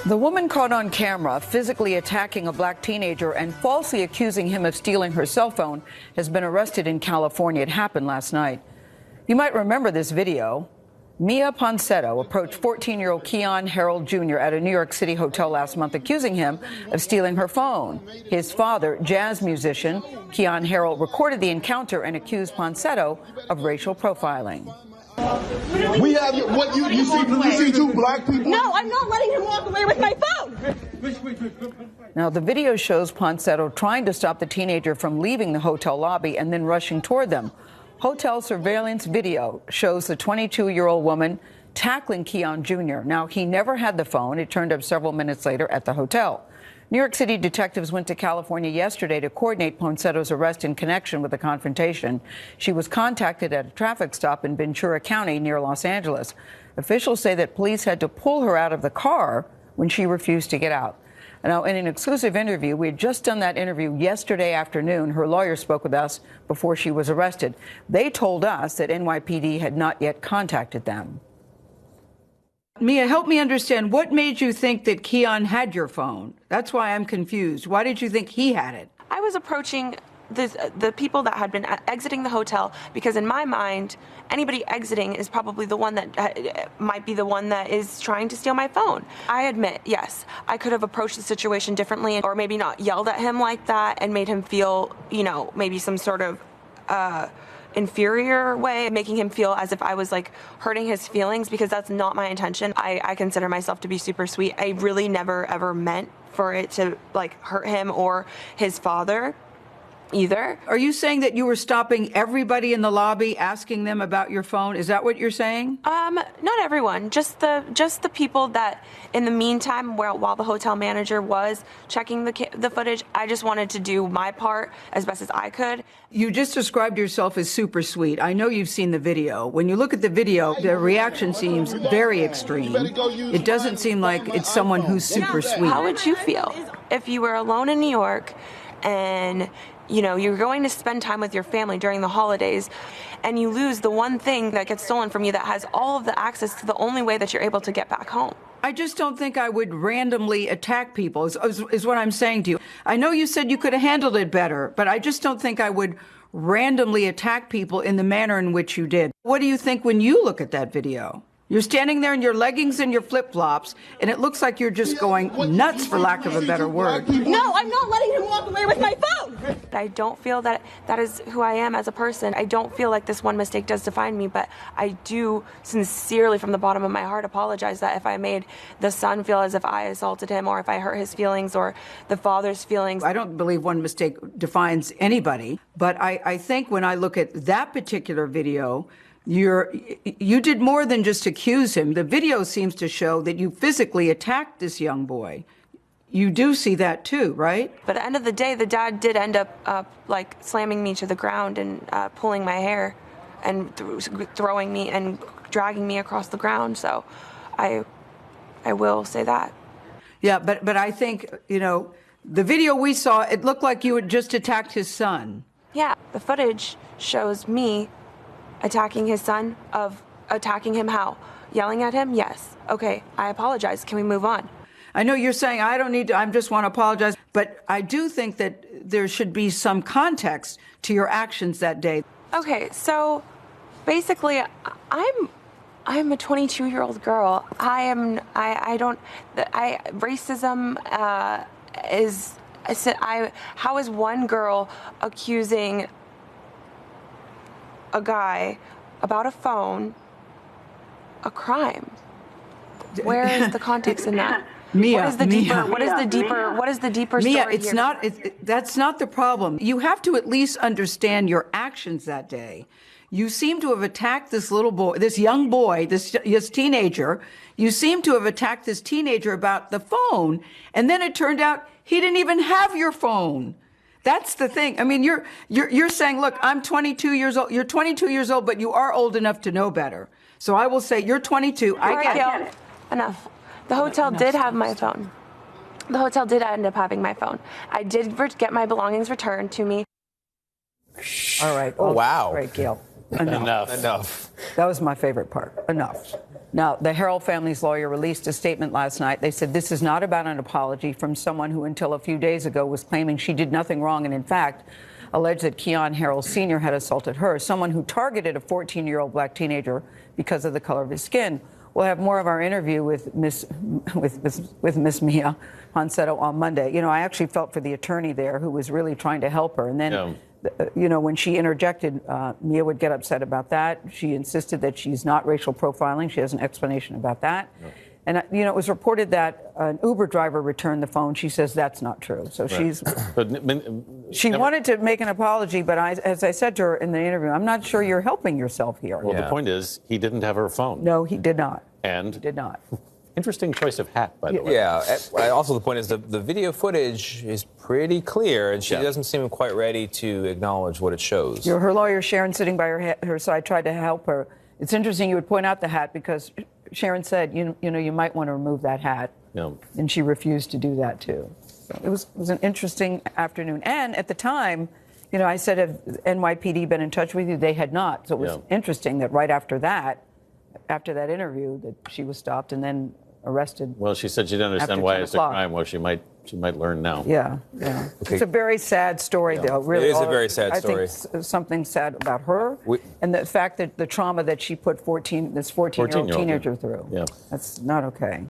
The woman caught on camera physically attacking a black teenager and falsely accusing him of stealing her cell phone has been arrested in California. It happened last night. You might remember this video. Miya Ponsetto approached 14-year-old Keon Harold Jr. at a New York City hotel last month, accusing him of stealing her phone. His father, jazz musician Keon Harold, recorded the encounter and accused Ponsetto of racial profiling. We have what you see two black people. No, I'm not letting him walk away with my phone. Now, the video shows Ponsetto trying to stop the teenager from leaving the hotel lobby and then rushing toward them. Hotel surveillance video shows the 22-year-old woman tackling Keon Jr. Now, he never had the phone. It turned up several minutes later at the hotel. New York City detectives went to California yesterday to coordinate Ponsetto's arrest in connection with the confrontation. She was contacted at a traffic stop in Ventura County near Los Angeles. Officials say that police had to pull her out of the car when she refused to get out. Now, in an exclusive interview, we had just done that interview yesterday afternoon. Her lawyer spoke with us before she was arrested. They told us that NYPD had not yet contacted them. Miya, help me understand. What made you think that Keon had your phone? That's why I'm confused. Why did you think he had it? I was approaching the people that had been exiting the hotel because in my mind, anybody exiting is probably the one that might be the one that is trying to steal my phone. I admit, yes, I could have approached the situation differently or maybe not yelled at him like that and made him feel, maybe some sort of inferior way, making him feel as if I was like hurting his feelings, because that's not my intention. I consider myself to be super sweet. I really never ever meant for it to like hurt him or his father either. Are you saying that you were stopping everybody in the lobby, asking them about your phone? Is that what you're saying? Not everyone, just the people that in the meantime, while the hotel manager was checking the footage, I just wanted to do my part as best as I could. You just described yourself as super sweet. I know you've seen the video. When you look at the video, the reaction seems very extreme. It doesn't seem like it's someone who's super sweet. How would you feel if you were alone in New York and you're going to spend time with your family during the holidays and you lose the one thing that gets stolen from you that has all of the access to the only way that you're able to get back home? I just don't think I would randomly attack people, is what I'm saying to you. I know you said you could have handled it better, but I just don't think I would randomly attack people in the manner in which you did. What do you think when you look at that video? You're standing there in your leggings and your flip-flops, and it looks like you're just going nuts, for lack of a better word. No, I'm not letting him walk away with my phone. I don't feel that is who I am as a person. I don't feel like this one mistake does define me, but I do sincerely, from the bottom of my heart, apologize that if I made the son feel as if I assaulted him or if I hurt his feelings or the father's feelings. I don't believe one mistake defines anybody, but I think when I look at that particular video, you did more than just accuse him. The video seems to show that you physically attacked this young boy. You do see that too, right? But at the end of the day, the dad did end up like slamming me to the ground and pulling my hair and throwing me and dragging me across the ground. So I will say that. Yeah, but I think, the video we saw, it looked like you had just attacked his son. Yeah, the footage shows me attacking his son. Of attacking him how? Yelling at him? Yes. Okay, I apologize. Can we move on? I know you're saying I don't need to, I just want to apologize, but I do think that there should be some context to your actions that day. Okay, so basically I'm a 22-year-old girl. Racism how is one girl accusing a guy about a phone a crime? Where is the context in that? Miya, what is the deeper Miya, story here? That's not the problem. You have to at least understand your actions that day. You seem to have attacked this little boy, this young boy, this teenager. You seem to have attacked this teenager about the phone, and then it turned out he didn't even have your phone. That's the thing. I mean, you're saying, look, I'm 22 years old. You're 22 years old, but you are old enough to know better. So I will say you're 22. I get it. Enough. The hotel did have my phone. The hotel did end up having my phone. I did get my belongings returned to me. All right. Oh, wow. All right, Gayle. Enough. That was my favorite part. Enough. Now, the Harrell family's lawyer released a statement last night. They said this is not about an apology from someone who until a few days ago was claiming she did nothing wrong and, in fact, alleged that Keon Harrell Sr. had assaulted her, someone who targeted a 14-year-old black teenager because of the color of his skin. We'll have more of our interview with Miss Miya Ponsetto on Monday. You know, I actually felt for the attorney there who was really trying to help her. And then, you know, when she interjected, Miya would get upset about that. She insisted that she's not racial profiling. She has an explanation about that. No. And, you know, it was reported that an Uber driver returned the phone. She says that's not true. So she's... She wanted to make an apology, but as I said to her in the interview, I'm not sure you're helping yourself here. Well, the point is, he didn't have her phone. No, he did not. And? He did not. Interesting choice of hat, by the way. Yeah. Also, the point is the video footage is pretty clear, and she doesn't seem quite ready to acknowledge what it shows. Her lawyer, Sharon, sitting by her side, tried to help her. It's interesting you would point out the hat because Sharon said, you know, you might want to remove that hat. Yeah. And she refused to do that, too. So it was an interesting afternoon. And at the time, you know, I said, have NYPD been in touch with you? They had not. So it was interesting that right after that interview, that she was stopped and then arrested. Well, she said she didn't understand why it's a crime. Well, she might learn now. Yeah. Okay. It's a very sad story, though. Really, it is a very sad story. I think something sad about her and the fact that the trauma that she put this 14-year-old teenager through. Yeah. That's not okay.